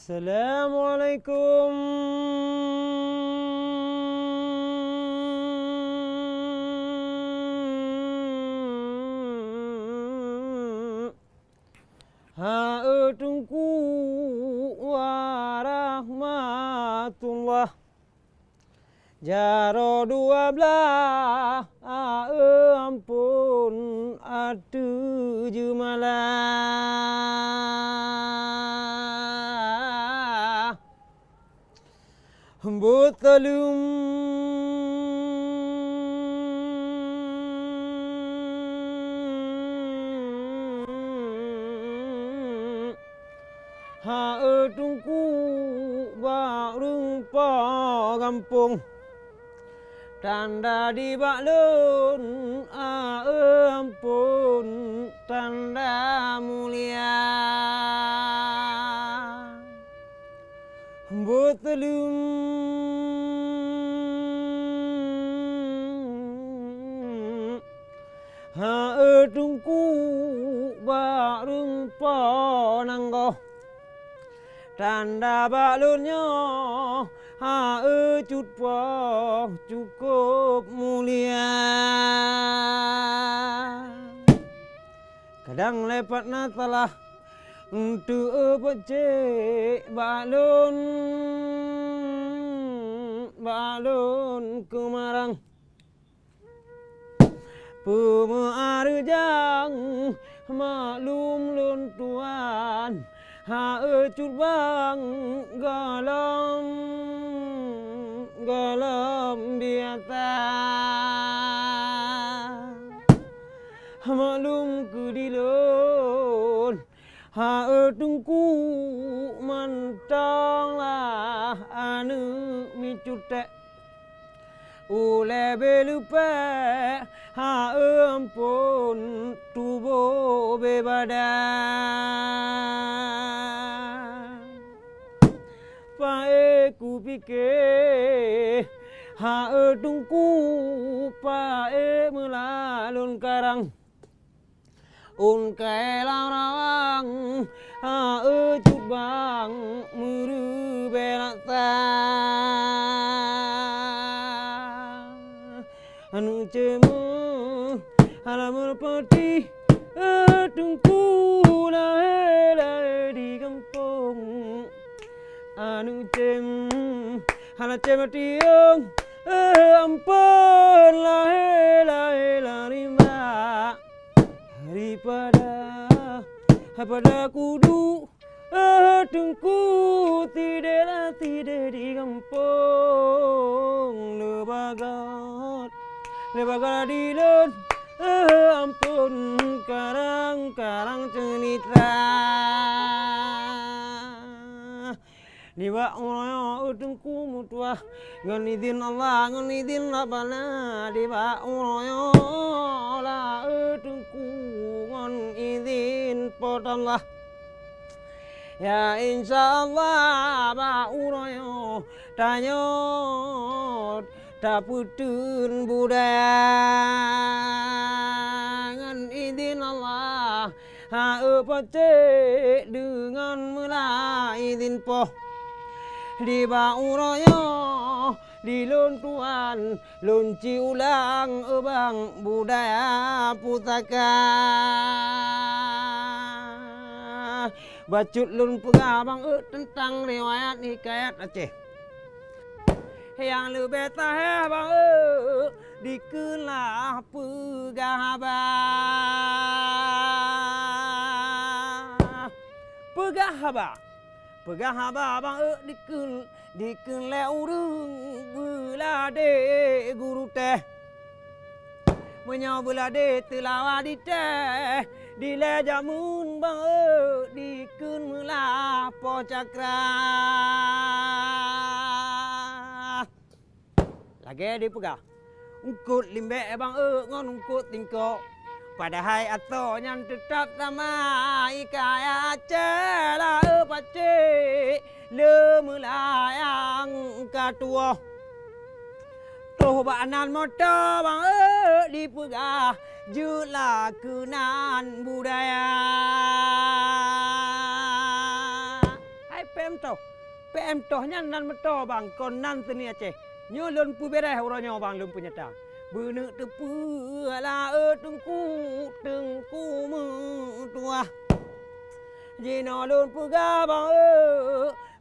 Assalamualaikum. Ha'atungku warahmatullah. Jaro 12 ampun atu jumalah Butalum Ha'atungku bareng pa kampung tanda di baklun ampun tanda mulia Butalum Ha'atungku bareng pa nanggo tanda baklunnya cut pa cukup mulia. Kadang lepat natalah untuk pecek balon kemarang pemarjang maklum lun tuan cut bang galam biata maklum kedilun tungku mantanglah anu micutek ule belupe ampun tubuh bebadan pae ku pikir tungku pae melalun karang unkai larang cut bang muru belata anu cemu halaman pati tungku lahe di kampung anu cemu halaman cematiung ampun lahe larima daripada kudu tungku tidak di kampung lebagat dilun ampun karang cerita Diba uroyo tungku mutua ngan izin Allah ngan izin Rabbana diba uroyo la tungku ngan izin Allah ya insyaallah ba uroyo tanyot taputun budaya ngan izin Allah pacek dengan mulai izin poh di bauroyo di luntuan lunci ulang bang budaya putaka bacut lun pegabang tentang riwayat hikayat Aceh yang lebih tahe bang dikelah pegahaba bang dikun le urung belade guru teh menyo belade telawa di teh dile jamun bang dikun mula po cakra lagi dipegah ungkut limbe bang ngon ungkut tingko padahal atau yang tetap sama ikaya cela pace le melayang katua toh banan motor bang dipegah jula kenan budaya hai pem toh PM tohnya nan meto bang kon nan teni Aceh. Nyo lon pu bereh uronyo bang lon punyata. Benek tepu ala tengku tua. Jino lon pu ga bang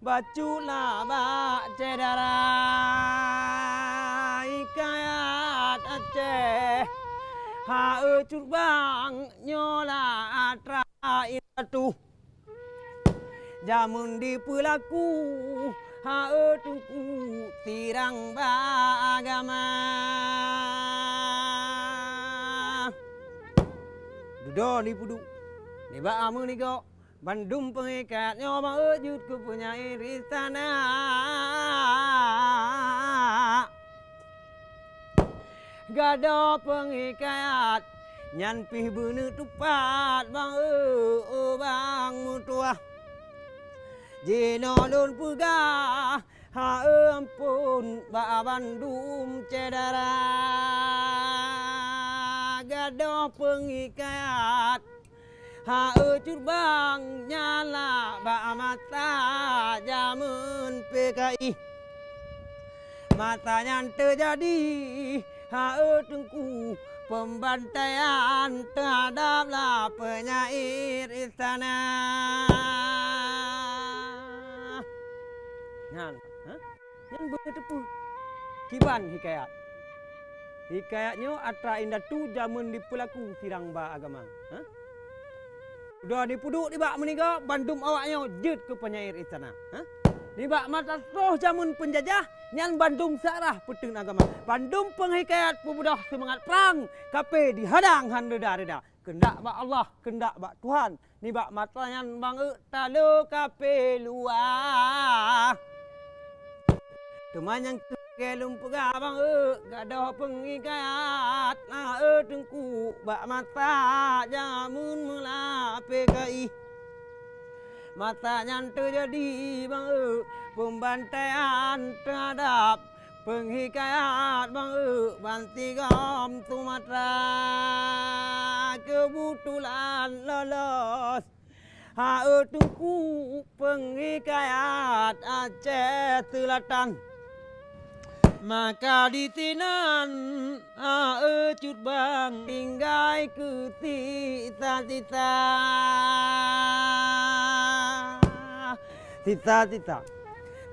bacu la ba cedara ikayat Aceh. Ha cut bang nyola atra itu. Jamun di pulaku ha tungku tirang bagama. Dudo ni pudu. Ni ba amu ni go. Bandung pengikat nyoba ejut ku punya irisana. Gado pengikat nyan pih bener tupat bang bang mutua. Jino lun puga ha ampun ba Bandung cedara. Gado pengikat ha cut bang nyala ba mata jamun PKI. Matanya terjadi ha tengku pembantaian terhadaplah penyair istana. Nyan, nyan bener tepu. Kiban hikayat. Hikayatnya atra indah tu jamun di pelaku tirang ba agama. Udah dipuduk di bak menika bandum awaknya jut ke penyair istana. Di bak mata roh jamun penjajah nyan bandum sarah petun agama. Bandum penghikayat pemudah semangat perang kape dihadang reda-reda. Kendak bak Allah, kendak bak Tuhan. Ni bak mata nyan bang talo kape luar. Teman yang kelum pega bang gadah penghikayat na tengku bak mata jamun mula PKI. Matanya terjadi bang pembantaian terhadap penghikayat bang Bantigam Sumatera. Kebetulan lolos ha tengku penghikayat Aceh Selatan. Maka ditinan cut bang tinggai ke tita-tita.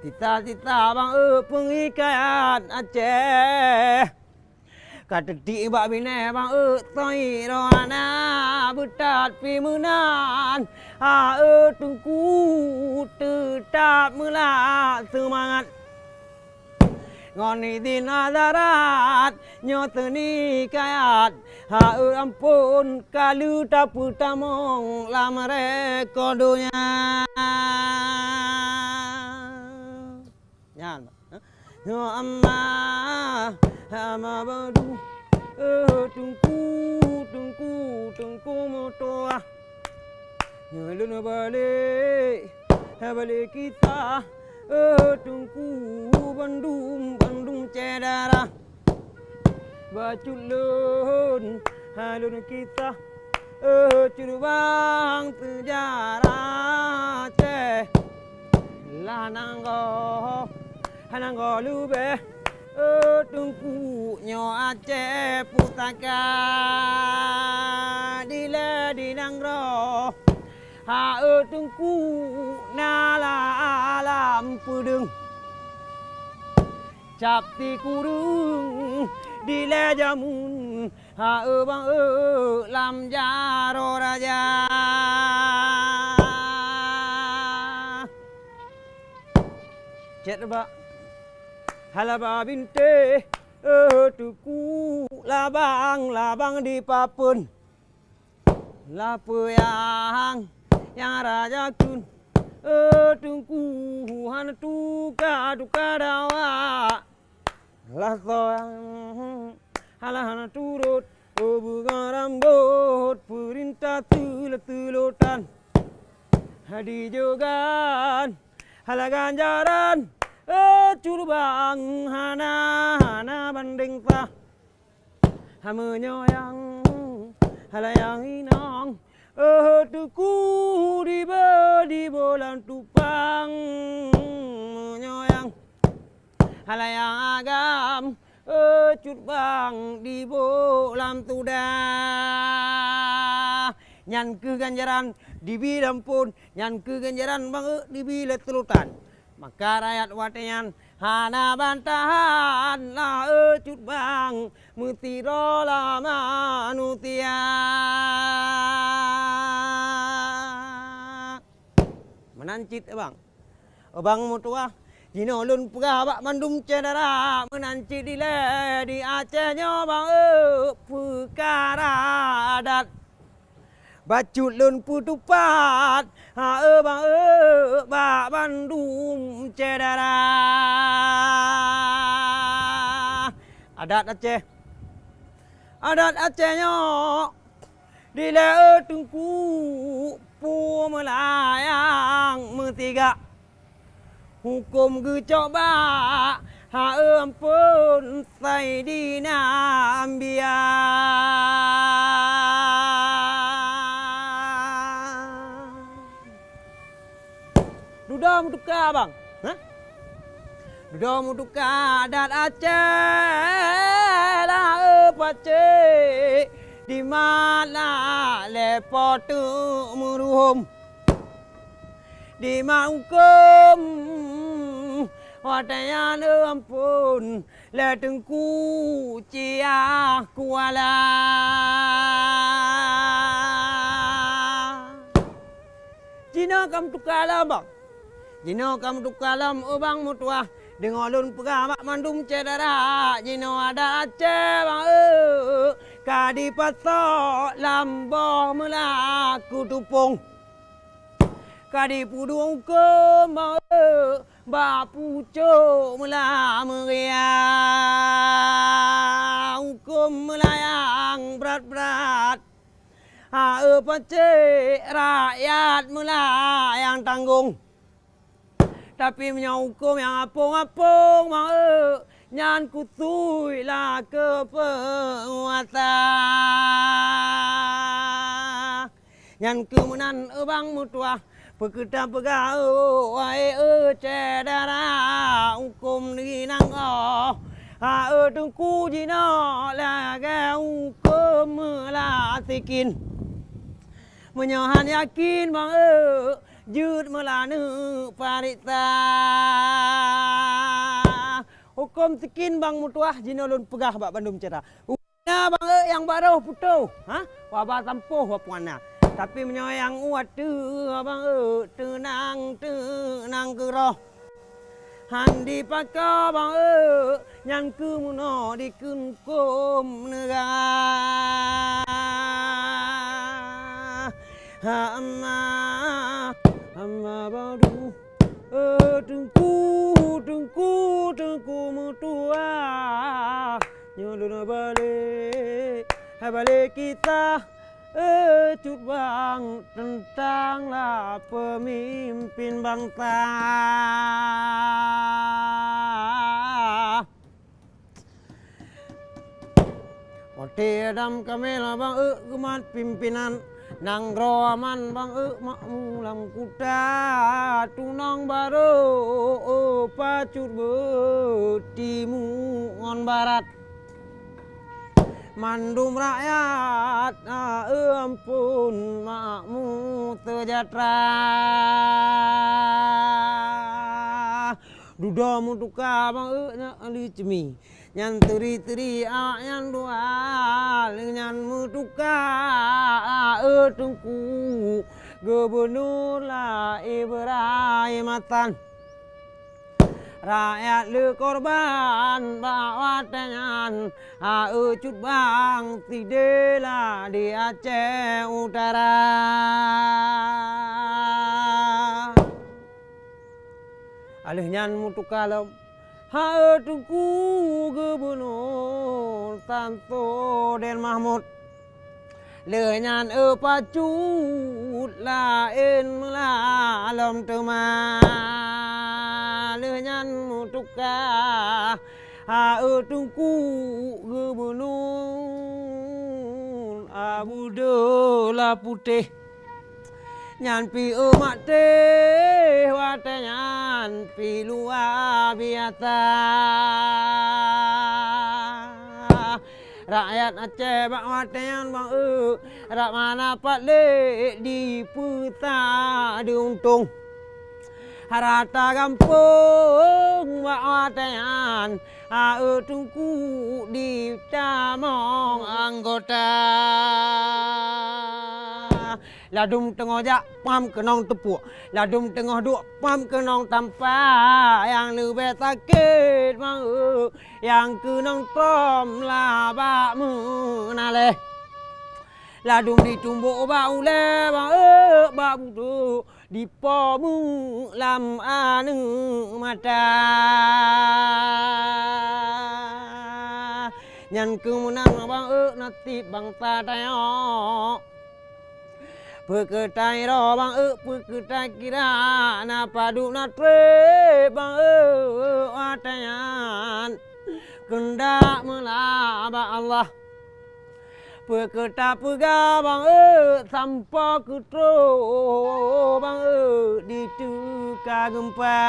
Tita-tita bang penghikayat Aceh. Kata di bak bine bang toi rohana betat pimunan. Tungku tetap mula semangat. Ngoni dina darat nyoteni kayat ha ampun kalu tapu tamong lamare kodonya. Nyan. Yo amma ama badu tungku motoa. Nyelun balik kita tungku Bandung cedara. Baculun halun kita curubang sejarah Aceh. Lananggo lube tungku nyo Aceh putaka dile dinangro ha tungku nala alam pudung. Capti kurung dile jamun ha bang lam jaro raja. Cet ba halaba binte tuku labang di papun. Lapu yang raja kun tungku han tuka dawa. Lah soang halahan turut bukan rambut perintah tulut-tulutan. Hadi jogan hala ganjaran curubang hana banding sah. Menyoyang hala yang inang tuku di bulan tupang halayang agam cut bang di bolam tudah nyan ke ganjaran di bilam pun nyan ke ganjaran bang di bila telutan maka rakyat watean hana bantahan la cut bang mutiro la manutia menancit bang bang mutua jino lun pegah bak mandum cedera menancit di le di Acehnya bang perkara adat bacut lun putupat bang bak mandum cedera adat Acehnya di le tungku pu melayang metiga hukum gecoba ampun Saidina Ambia duda mutuka bang duda mutuka adat Aceh lah pace di mana lepot muruhum di mangkum watayan ampun le tengku cia kuala Cina kam tukalam bang Jino kam tukalam bang mutua dengolun pegah mak mandum cedera Jino ada Aceh bang kadi pasok lamboh melaku tupung kadi pudung ke mau bapu cok mula meria hukum melayang berat-berat pace rakyat melayang tanggung tapi punya hukum yang apung-apung mau nyan kutui lah ke penguasa nyan kemenan bang mutua pekerja pegawai wae cedera hukum ni nang tengku jina laga hukum melatikin menyohan yakin bang jut melanu parita hukum sikin bang mutuah jina lun pegah bak bandum cedera bang yang baru putu wabah tampuh wapuana tapi menyayang uat tu abang tenang geroh handi pakar bang yang kemuno di kunkum negara amma badu tengku mutua nyulun balik kita cut bang tentanglah pemimpin bangsa Ote dam kamel bang kemat pimpinan nang roman bang makmulang kuda tunang baru pacut betimu on barat mandum rakyat ampun makmu sejahtera duda mutuka bang ali cemi nyan teri nyan dual nyan mutuka tengku gubernur lah Ibrahim Matan rakyat le korban bawa tangan cut bang tidela di Aceh Utara alih nyan mutukalam tengku gubernur Tanto Den Mahmud le nyan pacut lain melalom teman le nyan mutuka tengku gubernur Abdullah Putih nyan pi umat teh wate nyan pi luar biasa. Rakyat Aceh bak wate nyan bang rak mana pat le di puta diuntung. Harata kampung bak wate nyan tungku di tamong anggota. Ladum tengah jak pam kenong tepuk, ladum tengah duk pam kenong tanpa yang lebih sakit bang yang kenong tom labak menaleh. Ladum ditumbuk bak ule bang bak budu di pomu lam anu mata. Nyan kemenang bang nasib bangsa Dayak. Peketai ro bang peketai kira na padu na tre bang watayan kendak melaba Allah. Peketai pega bang sampa kutro bang di tuka gempa.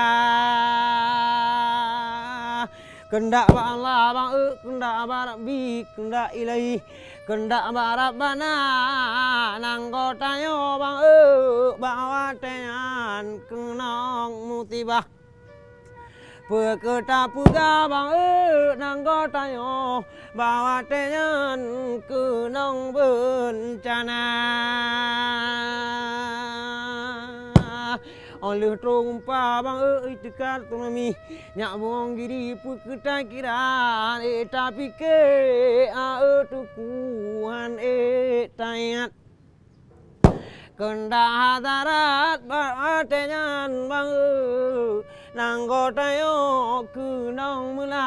Kendak ba Allah bang kendak ba Rabbi kendak ilahi kendak ba Rabbana nanggotayo bang bawa tean kenong musibah. Peketa puga bang nanggotayo bawa tean kenong bencana. Oleh trompa bang itikar tunami nyak bong giri peketa kira tapi ke tukuhan tayat kendah darat batenyan bang nanggotayo kenong mula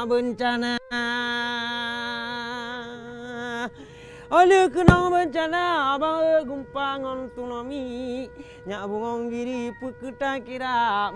bencana. Oleh kenong bencana bang gumpangon tunami nyak bong giri peketa kira